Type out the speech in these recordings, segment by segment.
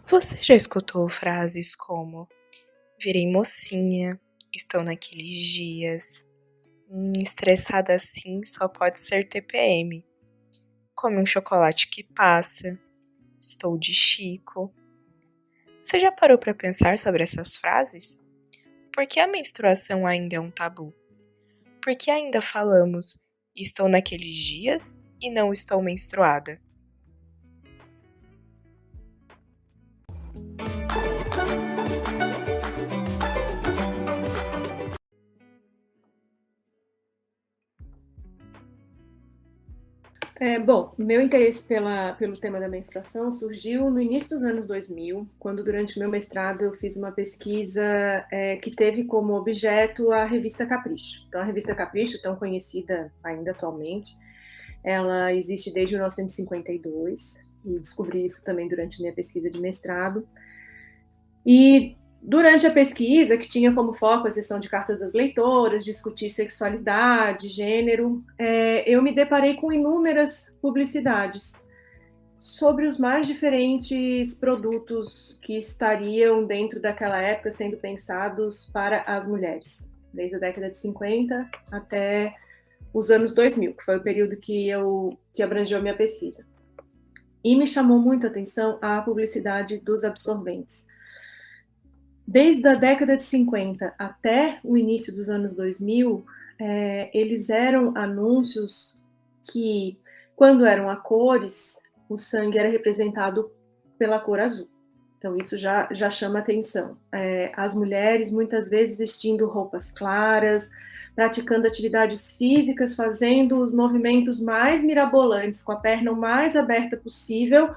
Você já escutou frases como virei mocinha, estou naqueles dias, estressada assim só pode ser TPM, come um chocolate que passa, estou de Chico. Você já parou para pensar sobre essas frases? Por que a menstruação ainda é um tabu? Por que ainda falamos estou naqueles dias e não estou menstruada? Bom, meu interesse pelo tema da menstruação surgiu no início dos anos 2000, quando durante o meu mestrado eu fiz uma pesquisa que teve como objeto a revista Capricho. Então, a revista Capricho, tão conhecida ainda atualmente, ela existe desde 1952, e descobri isso também durante a minha pesquisa de mestrado. E durante a pesquisa, que tinha como foco a sessão de cartas das leitoras, discutir sexualidade, gênero, eu me deparei com inúmeras publicidades sobre os mais diferentes produtos que estariam dentro daquela época sendo pensados para as mulheres, desde a década de 50 até os anos 2000, que foi o período que abrangeu a minha pesquisa. E me chamou muito a atenção a publicidade dos absorventes. Desde a década de 50 até o início dos anos 2000, eles eram anúncios que, quando eram a cores, o sangue era representado pela cor azul. Então, isso já chama atenção. As mulheres, muitas vezes, vestindo roupas claras, praticando atividades físicas, fazendo os movimentos mais mirabolantes, com a perna o mais aberta possível,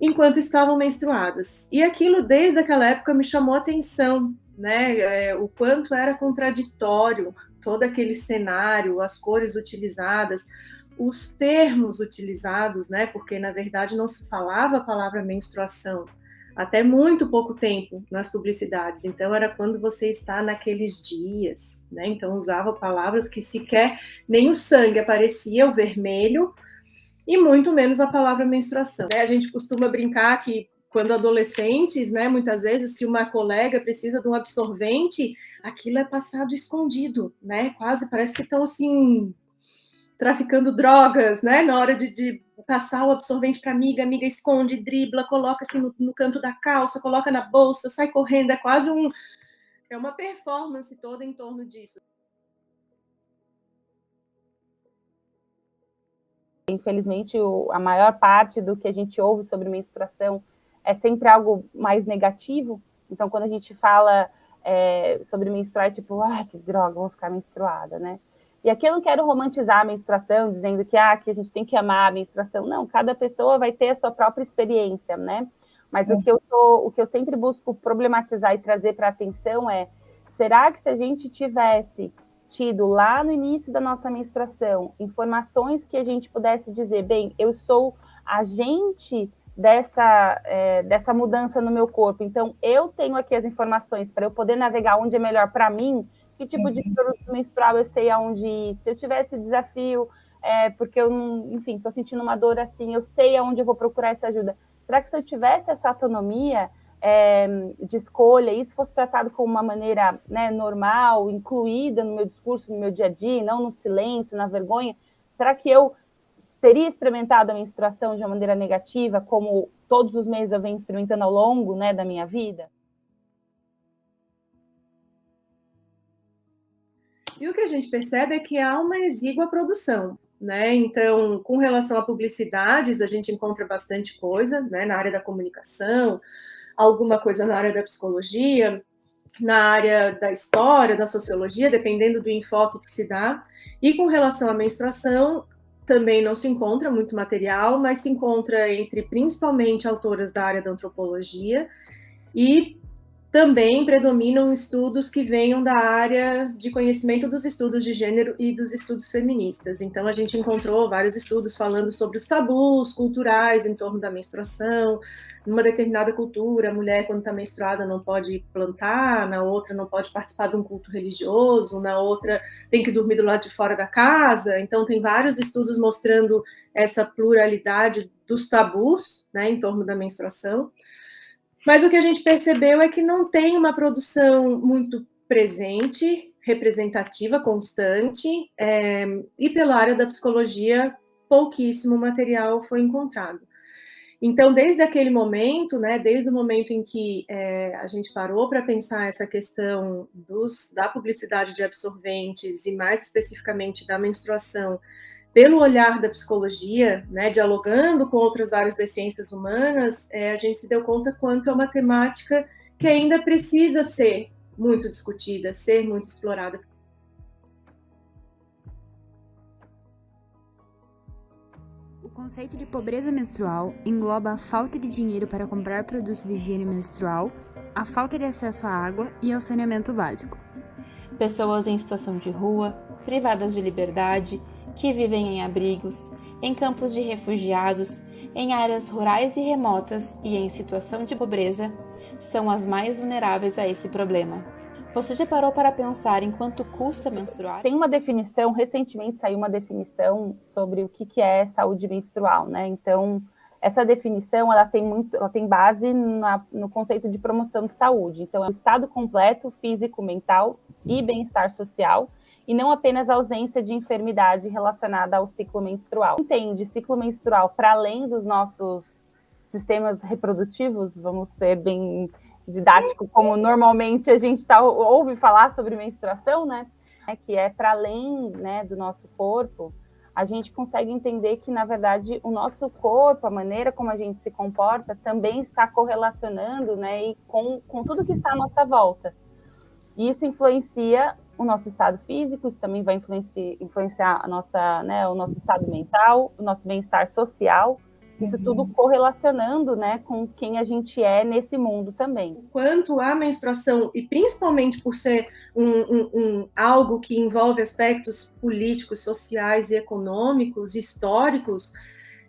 enquanto estavam menstruadas. E aquilo, desde aquela época, me chamou a atenção, né? O quanto era contraditório todo aquele cenário, as cores utilizadas, os termos utilizados, né? Porque, na verdade, não se falava a palavra menstruação até muito pouco tempo nas publicidades. Então, era quando você está naqueles dias, né? Então, usava palavras que sequer nem o sangue aparecia, o vermelho, e muito menos a palavra menstruação. A gente costuma brincar que quando adolescentes, né, muitas vezes, se uma colega precisa de um absorvente, aquilo é passado escondido, né? Quase parece que estão assim traficando drogas, né? Na hora de passar o absorvente para amiga, a amiga esconde, dribla, coloca aqui no canto da calça, coloca na bolsa, sai correndo, é quase uma performance toda em torno disso. Infelizmente, a maior parte do que a gente ouve sobre menstruação é sempre algo mais negativo. Então, quando a gente fala sobre menstruar, é tipo, que droga, vou ficar menstruada, né? E aqui eu não quero romantizar a menstruação, dizendo que a gente tem que amar a menstruação. Não, cada pessoa vai ter a sua própria experiência, né? Mas o que eu sempre busco problematizar e trazer para a atenção é, será que se a gente tivesse tido lá no início da nossa menstruação informações que a gente pudesse dizer, bem, eu sou agente dessa mudança no meu corpo, então eu tenho aqui as informações para eu poder navegar onde é melhor para mim, que tipo de produto menstrual eu sei aonde ir, se eu tivesse desafio, porque eu não, enfim, estou sentindo uma dor assim, eu sei aonde eu vou procurar essa ajuda. Será que se eu tivesse essa autonomia de escolha, isso fosse tratado como uma maneira, né, normal, incluída no meu discurso, no meu dia a dia, não no silêncio, na vergonha, será que eu teria experimentado a menstruação de uma maneira negativa, como todos os meses eu venho experimentando ao longo, né, da minha vida? E o que a gente percebe é que há uma exígua produção, né? Então, com relação a publicidades, a gente encontra bastante coisa, né, na área da comunicação, alguma coisa na área da psicologia, na área da história, da sociologia, dependendo do enfoque que se dá. E com relação à menstruação, também não se encontra muito material, mas se encontra entre principalmente autoras da área da antropologia e também predominam estudos que venham da área de conhecimento dos estudos de gênero e dos estudos feministas. Então, a gente encontrou vários estudos falando sobre os tabus culturais em torno da menstruação. Numa determinada cultura, a mulher, quando está menstruada, não pode plantar, na outra, não pode participar de um culto religioso, na outra, tem que dormir do lado de fora da casa. Então, tem vários estudos mostrando essa pluralidade dos tabus, né, em torno da menstruação. Mas o que a gente percebeu é que não tem uma produção muito presente, representativa, constante, e pela área da psicologia, pouquíssimo material foi encontrado. Então, desde aquele momento, né, desde o momento em que a gente parou para pensar essa questão da publicidade de absorventes e mais especificamente da menstruação, pelo olhar da psicologia, né, dialogando com outras áreas das ciências humanas, a gente se deu conta quanto é uma temática que ainda precisa ser muito discutida, ser muito explorada. O conceito de pobreza menstrual engloba a falta de dinheiro para comprar produtos de higiene menstrual, a falta de acesso à água e ao saneamento básico. Pessoas em situação de rua, privadas de liberdade, que vivem em abrigos, em campos de refugiados, em áreas rurais e remotas e em situação de pobreza, são as mais vulneráveis a esse problema. Você já parou para pensar em quanto custa menstruar? Tem uma definição, recentemente saiu uma definição sobre o que é saúde menstrual, né? Então, essa definição ela tem base no conceito de promoção de saúde. Então, é o estado completo, físico, mental e bem-estar social, e não apenas a ausência de enfermidade relacionada ao ciclo menstrual. Entende ciclo menstrual para além dos nossos sistemas reprodutivos, vamos ser bem didático, como normalmente a gente ouve falar sobre menstruação, né? Que é para além, né, do nosso corpo, a gente consegue entender que, na verdade, o nosso corpo, a maneira como a gente se comporta, também está correlacionando, né, e com tudo que está à nossa volta. E isso influencia o nosso estado físico, isso também vai influenciar o nosso estado mental, o nosso bem-estar social, isso tudo correlacionando, né, com quem a gente é nesse mundo também. Quanto à menstruação, e principalmente por ser algo que envolve aspectos políticos, sociais e econômicos, históricos,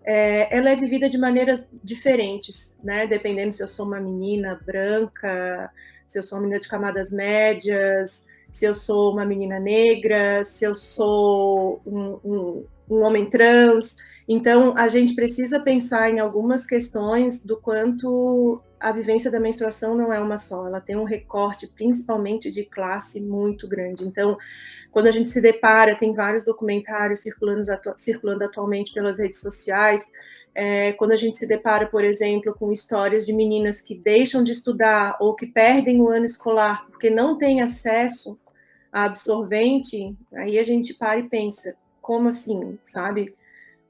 ela é vivida de maneiras diferentes, né? Dependendo se eu sou uma menina branca, se eu sou uma menina de camadas médias, se eu sou uma menina negra, se eu sou um homem trans. Então, a gente precisa pensar em algumas questões do quanto a vivência da menstruação não é uma só, ela tem um recorte, principalmente de classe, muito grande. Então, quando a gente se depara, tem vários documentários circulando atualmente pelas redes sociais, quando a gente se depara, por exemplo, com histórias de meninas que deixam de estudar ou que perdem o ano escolar porque não têm acesso a absorvente, aí a gente para e pensa, como assim, sabe?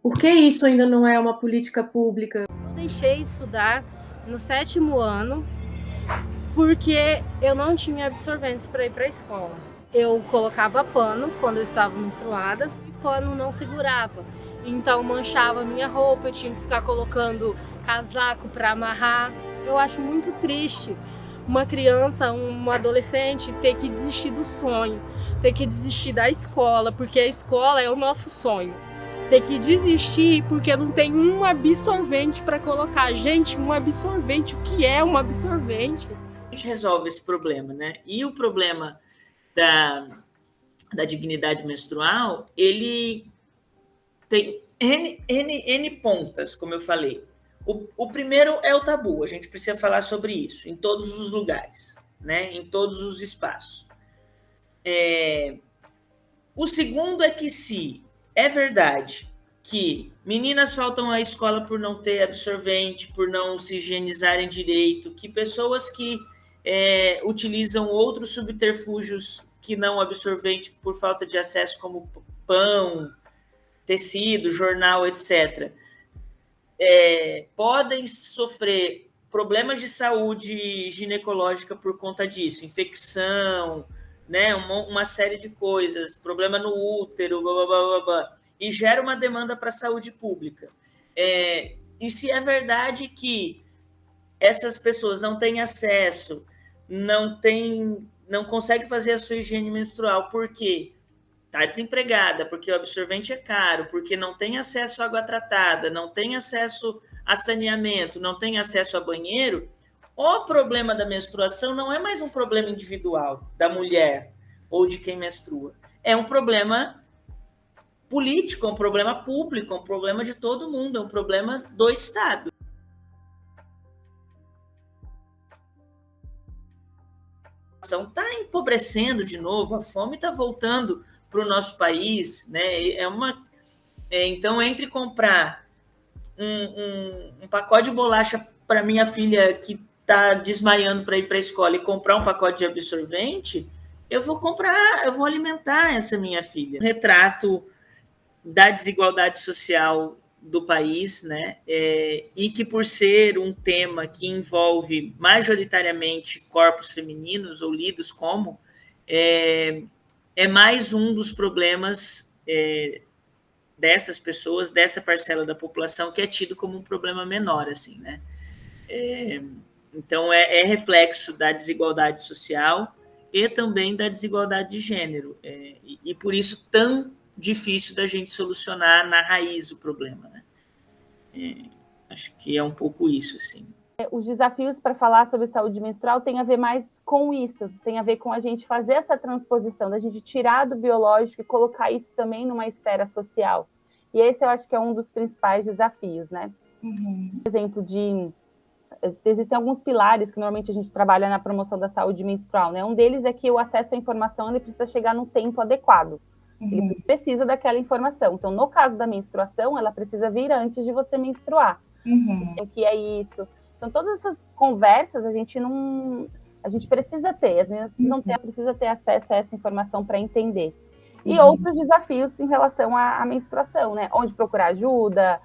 Por que isso ainda não é uma política pública? Eu deixei de estudar no 7º ano porque eu não tinha absorventes para ir para a escola. Eu colocava pano quando eu estava menstruada e o pano não segurava. Então manchava minha roupa, eu tinha que ficar colocando casaco para amarrar. Eu acho muito triste uma criança, um adolescente ter que desistir do sonho, ter que desistir da escola, porque a escola é o nosso sonho. Ter que desistir porque não tem um absorvente para colocar. Gente, um absorvente, o que é um absorvente? A gente resolve esse problema, né? E o problema da dignidade menstrual, ele tem N pontas, como eu falei. O primeiro é o tabu, a gente precisa falar sobre isso, em todos os lugares, né? Em todos os espaços. O segundo é que se é verdade que meninas faltam à escola por não ter absorvente, por não se higienizarem direito, que pessoas que utilizam outros subterfúgios que não absorvente por falta de acesso, como pão, tecido, jornal, etc., podem sofrer problemas de saúde ginecológica por conta disso, infecção, né, uma série de coisas, problema no útero, blá, blá, blá, blá, e gera uma demanda para a saúde pública. E se é verdade que essas pessoas não têm acesso, não conseguem fazer a sua higiene menstrual, por quê? Está desempregada, porque o absorvente é caro, porque não tem acesso à água tratada, não tem acesso a saneamento, não tem acesso a banheiro, o problema da menstruação não é mais um problema individual da mulher ou de quem menstrua. É um problema político, é um problema público, é um problema de todo mundo, é um problema do Estado. população está empobrecendo de novo, a fome está voltando para o nosso país, né? Então, entre comprar um pacote de bolacha para minha filha que está desmaiando para ir para a escola e comprar um pacote de absorvente, eu vou alimentar essa minha filha. Retrato da desigualdade social do país, né? E que, por ser um tema que envolve majoritariamente corpos femininos, ou lidos como, é mais um dos problemas dessas pessoas, dessa parcela da população, que é tido como um problema menor, assim, né? Então, é reflexo da desigualdade social e também da desigualdade de gênero, e por isso tão difícil da gente solucionar na raiz o problema, né? Acho que é um pouco isso, assim. Os desafios para falar sobre saúde menstrual tem a ver mais com isso, tem a ver com a gente fazer essa transposição, da gente tirar do biológico e colocar isso também numa esfera social. E esse eu acho que é um dos principais desafios, né? Por exemplo, existem alguns pilares que normalmente a gente trabalha na promoção da saúde menstrual, né? Um deles é que o acesso à informação ele precisa chegar no tempo adequado. Ele precisa daquela informação. Então, no caso da menstruação, ela precisa vir antes de você menstruar. O que é isso? Então, todas essas conversas a gente precisa ter. As meninas precisam ter acesso a essa informação para entender. E outros desafios em relação à menstruação, né? Onde procurar ajuda,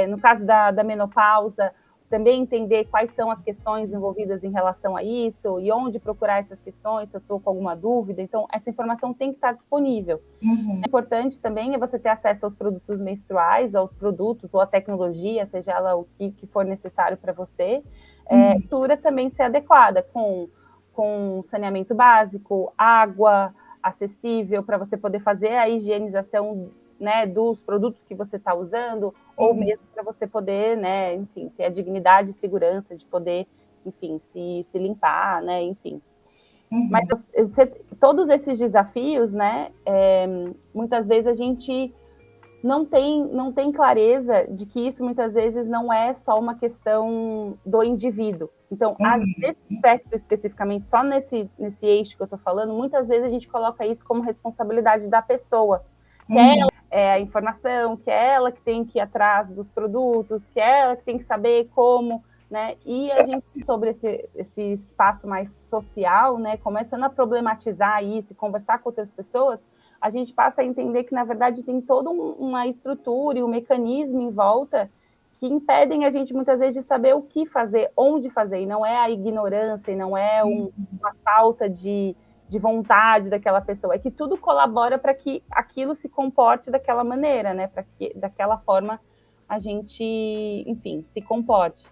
no caso da menopausa, também entender quais são as questões envolvidas em relação a isso e onde procurar essas questões, se eu estou com alguma dúvida. Então, essa informação tem que estar disponível. É importante também você ter acesso aos produtos menstruais, aos produtos ou à tecnologia, seja ela o que for necessário para você. A estrutura também ser adequada, com saneamento básico, água acessível para você poder fazer a higienização, né, dos produtos que você está usando, ou mesmo para você poder, né, enfim, ter a dignidade e segurança de poder, enfim, se limpar, né, enfim. Mas todos esses desafios, né, muitas vezes a gente não tem clareza de que isso muitas vezes não é só uma questão do indivíduo. Então, nesse aspecto especificamente, só nesse eixo que eu estou falando, muitas vezes a gente coloca isso como responsabilidade da pessoa, que é ela a informação, que é ela que tem que ir atrás dos produtos, que é ela que tem que saber como, né? E a gente, sobre esse espaço mais social, né, começando a problematizar isso e conversar com outras pessoas, a gente passa a entender que, na verdade, tem toda uma estrutura e um mecanismo em volta que impedem a gente, muitas vezes, de saber o que fazer, onde fazer, e não é a ignorância, e não é uma falta de vontade daquela pessoa, é que tudo colabora para que aquilo se comporte daquela maneira, né? Para que daquela forma a gente, enfim, se comporte.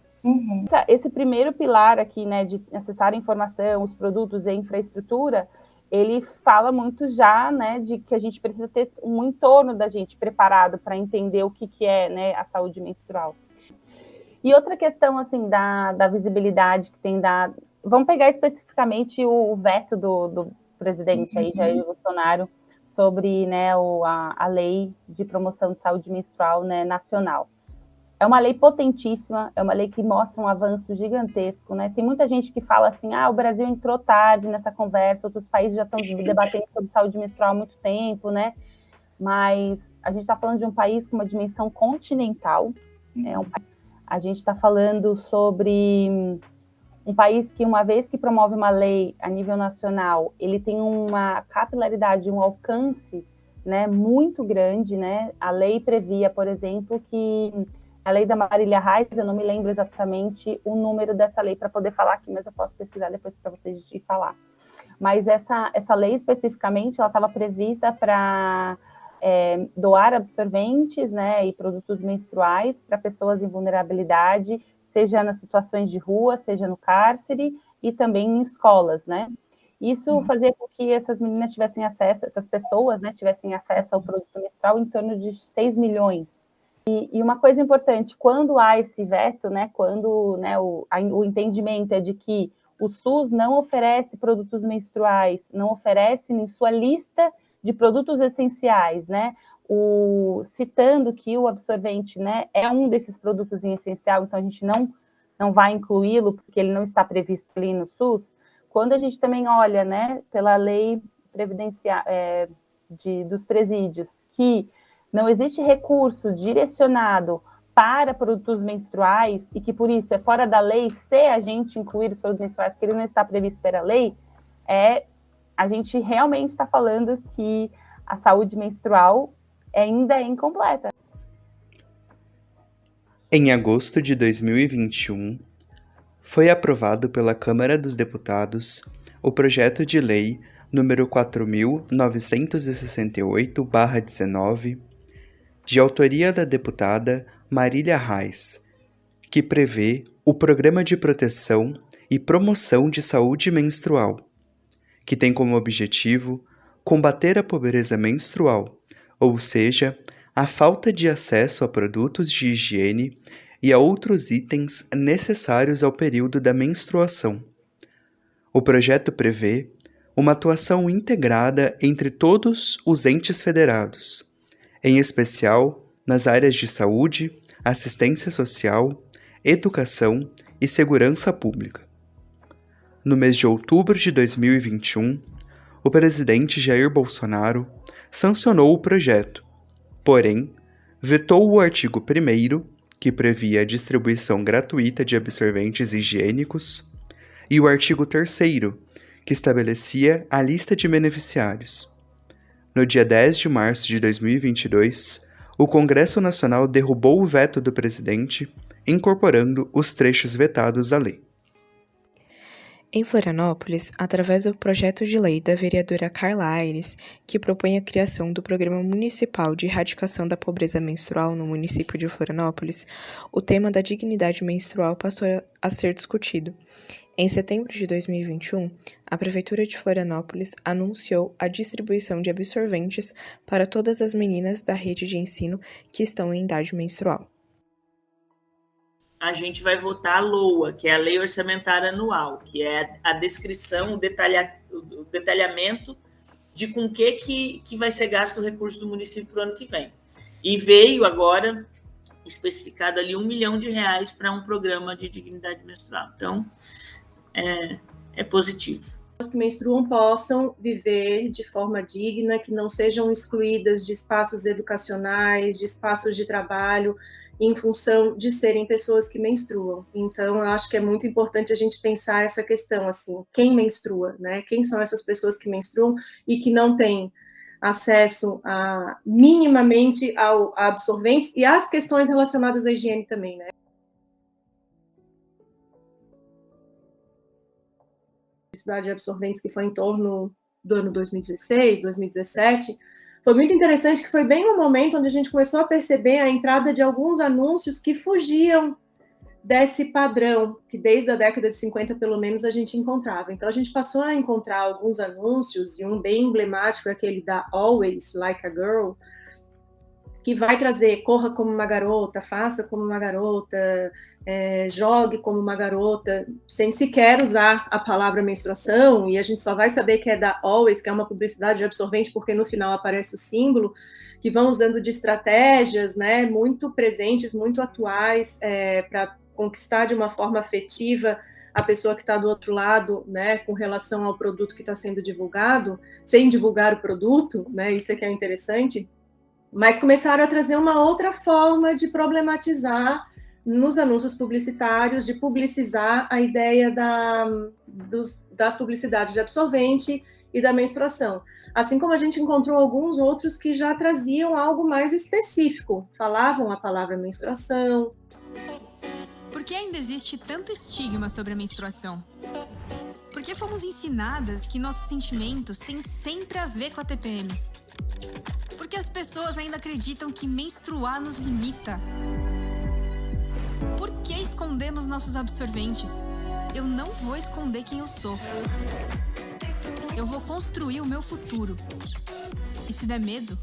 Esse primeiro pilar aqui, né, de acessar a informação, os produtos e a infraestrutura, ele fala muito já, né, de que a gente precisa ter um entorno da gente preparado para entender o que é, né, a saúde menstrual. E outra questão, assim, da visibilidade que tem dado. Vamos pegar especificamente o veto do presidente aí, Jair Bolsonaro, sobre, né, a lei de promoção de saúde menstrual, né, nacional. É uma lei potentíssima, é uma lei que mostra um avanço gigantesco, né? Tem muita gente que fala assim, o Brasil entrou tarde nessa conversa, outros países já estão debatendo sobre saúde menstrual há muito tempo, né? Mas a gente está falando de um país com uma dimensão continental, a gente está falando sobre um país que, uma vez que promove uma lei a nível nacional, ele tem uma capilaridade, um alcance, né, muito grande, né? A lei previa, por exemplo, que a lei da Marília Reis, eu não me lembro exatamente o número dessa lei para poder falar aqui, mas eu posso pesquisar depois para vocês e falar. Mas essa lei especificamente, ela estava prevista para doar absorventes, né, e produtos menstruais para pessoas em vulnerabilidade, seja nas situações de rua, seja no cárcere e também em escolas, né? Isso fazia com que essas meninas tivessem acesso, essas pessoas, né, tivessem acesso ao produto menstrual em torno de 6 milhões. E uma coisa importante, quando há esse veto, né, quando, né, o entendimento é de que o SUS não oferece produtos menstruais, não oferece em sua lista de produtos essenciais, né, citando que o absorvente, né, é um desses produtos em essencial, então a gente não vai incluí-lo porque ele não está previsto ali no SUS. quando a gente também olha, né, pela lei dos presídios, que não existe recurso direcionado para produtos menstruais e que, por isso, é fora da lei se a gente incluir os produtos menstruais, que ele não está previsto pela lei, a gente realmente está falando que a saúde menstrual ainda é incompleta. Em agosto de 2021, foi aprovado pela Câmara dos Deputados o projeto de lei número 4.968/19, de autoria da deputada Marília Reis, que prevê o Programa de Proteção e Promoção de Saúde Menstrual, que tem como objetivo combater a pobreza menstrual, ou seja, a falta de acesso a produtos de higiene e a outros itens necessários ao período da menstruação. O projeto prevê uma atuação integrada entre todos os entes federados, em especial nas áreas de saúde, assistência social, educação e segurança pública. No mês de outubro de 2021, o presidente Jair Bolsonaro sancionou o projeto, porém, vetou o artigo 1º, que previa a distribuição gratuita de absorventes higiênicos, e o artigo 3º, que estabelecia a lista de beneficiários. No dia 10 de março de 2022, o Congresso Nacional derrubou o veto do presidente, incorporando os trechos vetados à lei. Em Florianópolis, através do projeto de lei da vereadora Carla Aires, que propõe a criação do Programa Municipal de Erradicação da Pobreza Menstrual no município de Florianópolis, o tema da dignidade menstrual passou a ser discutido. Em setembro de 2021, a Prefeitura de Florianópolis anunciou a distribuição de absorventes para todas as meninas da rede de ensino que estão em idade menstrual. A gente vai votar a LOA, que é a Lei Orçamentária Anual, que é a descrição, o detalhamento de com que vai ser gasto o recurso do município para o ano que vem. E veio agora especificado ali R$1 milhão para um programa de dignidade menstrual. Então, é positivo. As que menstruam possam viver de forma digna, que não sejam excluídas de espaços educacionais, de espaços de trabalho, em função de serem pessoas que menstruam. Então, eu acho que é muito importante a gente pensar essa questão, assim, quem menstrua, né? Quem são essas pessoas que menstruam e que não têm acesso minimamente a absorventes e às questões relacionadas à higiene também, né? A quantidade de absorventes que foi em torno do ano 2016, 2017, foi muito interessante, que foi bem no momento onde a gente começou a perceber a entrada de alguns anúncios que fugiam desse padrão, que desde a década de 50, pelo menos, a gente encontrava. Então, a gente passou a encontrar alguns anúncios, e um bem emblemático é aquele da Always Like a Girl, que vai trazer corra como uma garota, faça como uma garota, jogue como uma garota, sem sequer usar a palavra menstruação, e a gente só vai saber que é da Always, que é uma publicidade de absorvente, porque no final aparece o símbolo, que vão usando de estratégias, né, muito presentes, muito atuais, para conquistar de uma forma afetiva a pessoa que está do outro lado, né, com relação ao produto que está sendo divulgado, sem divulgar o produto, né, isso é que é interessante. Mas começaram a trazer uma outra forma de problematizar nos anúncios publicitários, de publicizar a ideia das publicidades de absorvente e da menstruação. Assim como a gente encontrou alguns outros que já traziam algo mais específico, falavam a palavra menstruação. Por que ainda existe tanto estigma sobre a menstruação? Por que fomos ensinadas que nossos sentimentos têm sempre a ver com a TPM? Porque as pessoas ainda acreditam que menstruar nos limita. Por que escondemos nossos absorventes? Eu não vou esconder quem eu sou. Eu vou construir o meu futuro. E se der medo,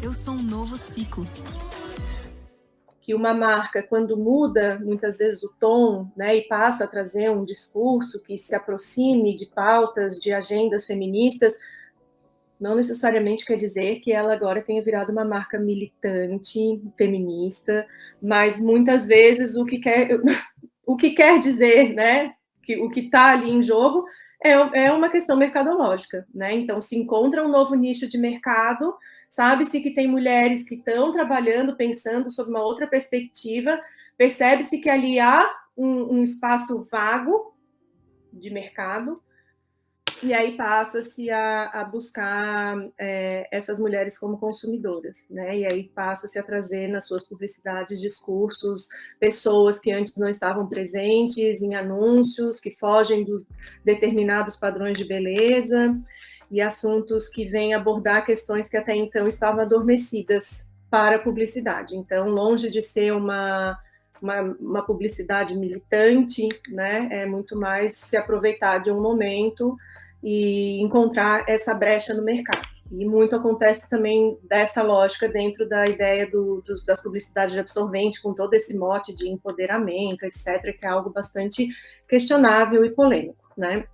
eu sou um novo ciclo. Que uma marca, quando muda muitas vezes o tom, né, e passa a trazer um discurso que se aproxime de pautas, de agendas feministas, não necessariamente quer dizer que ela agora tenha virado uma marca militante, feminista, mas muitas vezes o que quer dizer, né, que o que está ali em jogo É uma questão mercadológica, né? Então, se encontra um novo nicho de mercado, sabe-se que tem mulheres que estão trabalhando, pensando sob uma outra perspectiva, percebe-se que ali há um espaço vago de mercado, e aí passa-se a buscar essas mulheres como consumidoras, né? E aí passa-se a trazer nas suas publicidades, discursos, pessoas que antes não estavam presentes em anúncios, que fogem dos determinados padrões de beleza, e assuntos que vêm abordar questões que até então estavam adormecidas para a publicidade. Então, longe de ser uma publicidade militante, né? É muito mais se aproveitar de um momento e encontrar essa brecha no mercado. E muito acontece também dessa lógica dentro da ideia das publicidades de absorvente, com todo esse mote de empoderamento, etc., que é algo bastante questionável e polêmico, né?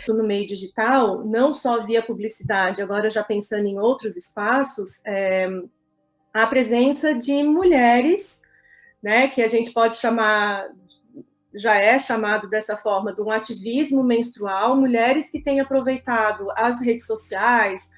No meio digital, não só via publicidade, agora já pensando em outros espaços, a presença de mulheres, né, que a gente pode chamar, já é chamado dessa forma, de um ativismo menstrual, mulheres que têm aproveitado as redes sociais,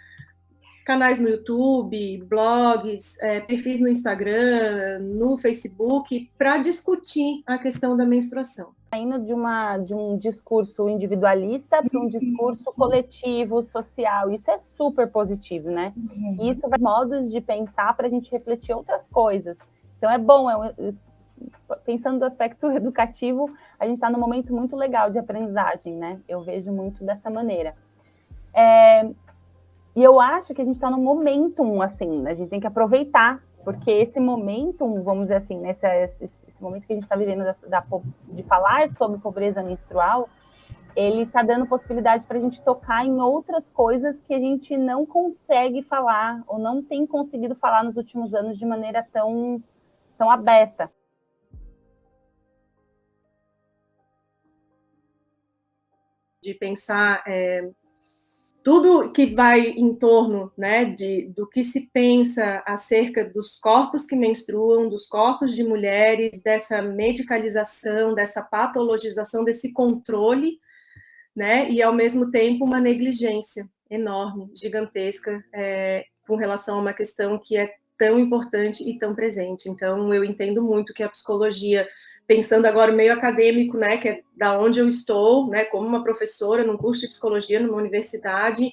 canais no YouTube, blogs, perfis no Instagram, no Facebook, para discutir a questão da menstruação. Saindo de um discurso individualista para um discurso coletivo, social, isso é super positivo, né? E isso vai modos de pensar para a gente refletir outras coisas. Então é bom, pensando do aspecto educativo, a gente está num momento muito legal de aprendizagem, né? Eu vejo muito dessa maneira. E eu acho que a gente está num momentum, assim, a gente tem que aproveitar, porque esse momentum, vamos dizer assim, esse momento que a gente está vivendo de falar sobre pobreza menstrual, ele está dando possibilidade para a gente tocar em outras coisas que a gente não consegue falar, ou não tem conseguido falar nos últimos anos de maneira tão aberta. De pensar tudo que vai em torno, né, do que se pensa acerca dos corpos que menstruam, dos corpos de mulheres, dessa medicalização, dessa patologização, desse controle, né, e ao mesmo tempo uma negligência enorme, gigantesca, com relação a uma questão que é tão importante e tão presente. Então, eu entendo muito que a psicologia, pensando agora meio acadêmico, né, que é da onde eu estou, né, como uma professora num curso de psicologia numa universidade,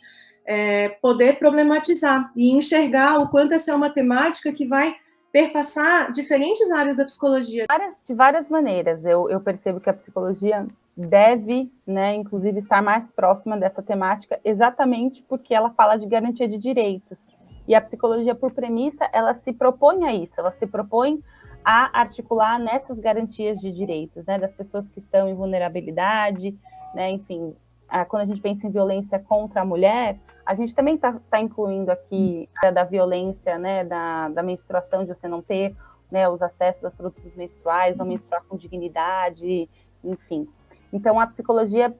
poder problematizar e enxergar o quanto essa é uma temática que vai perpassar diferentes áreas da psicologia. De várias maneiras. Eu percebo que a psicologia deve, né, inclusive, estar mais próxima dessa temática, exatamente porque ela fala de garantia de direitos. E a psicologia, por premissa, ela se propõe a isso, ela se propõe a articular nessas garantias de direitos, né, das pessoas que estão em vulnerabilidade, né, enfim, quando a gente pensa em violência contra a mulher, a gente também está incluindo aqui da violência, né, da menstruação, de você não ter, né, os acessos aos produtos menstruais, não menstruar com dignidade, enfim. Então, a psicologia,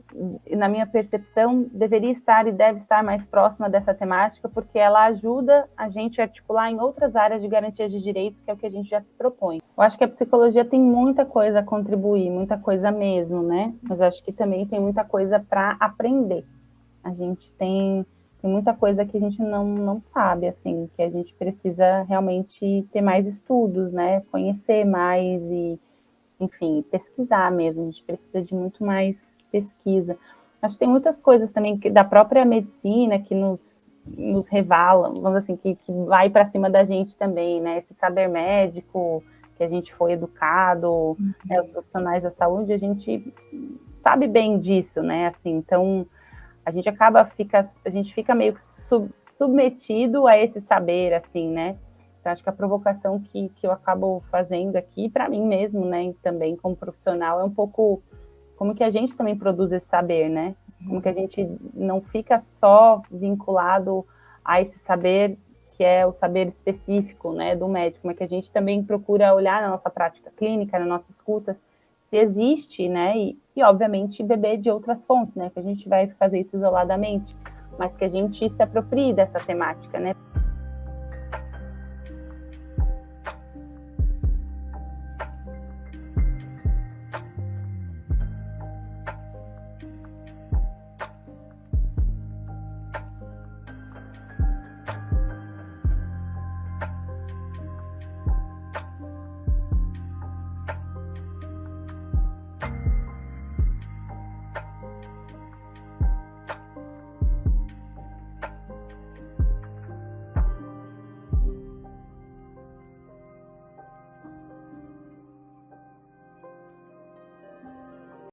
na minha percepção, deveria estar e deve estar mais próxima dessa temática, porque ela ajuda a gente a articular em outras áreas de garantia de direitos, que é o que a gente já se propõe. Eu acho que a psicologia tem muita coisa a contribuir, muita coisa mesmo, né? Mas acho que também tem muita coisa para aprender. A gente tem muita coisa que a gente não sabe, assim, que a gente precisa realmente ter mais estudos, né? Conhecer mais e, enfim, pesquisar mesmo, a gente precisa de muito mais pesquisa. Acho que tem muitas coisas também da própria medicina que nos revelam, vamos dizer assim, que vai para cima da gente também, né? Esse saber médico que a gente foi educado, né? Os profissionais da saúde, a gente sabe bem disso, né? Assim, então, a gente fica meio que submetido a esse saber, assim, né? Então, acho que a provocação que eu acabo fazendo aqui, para mim mesmo, né, e também como profissional, é um pouco como que a gente também produz esse saber, né? Como que a gente não fica só vinculado a esse saber que é o saber específico, né, do médico, mas que a gente também procura olhar na nossa prática clínica, na nossa escuta, se existe, né, e obviamente beber de outras fontes, né, que a gente vai fazer isso isoladamente, mas que a gente se aproprie dessa temática, né?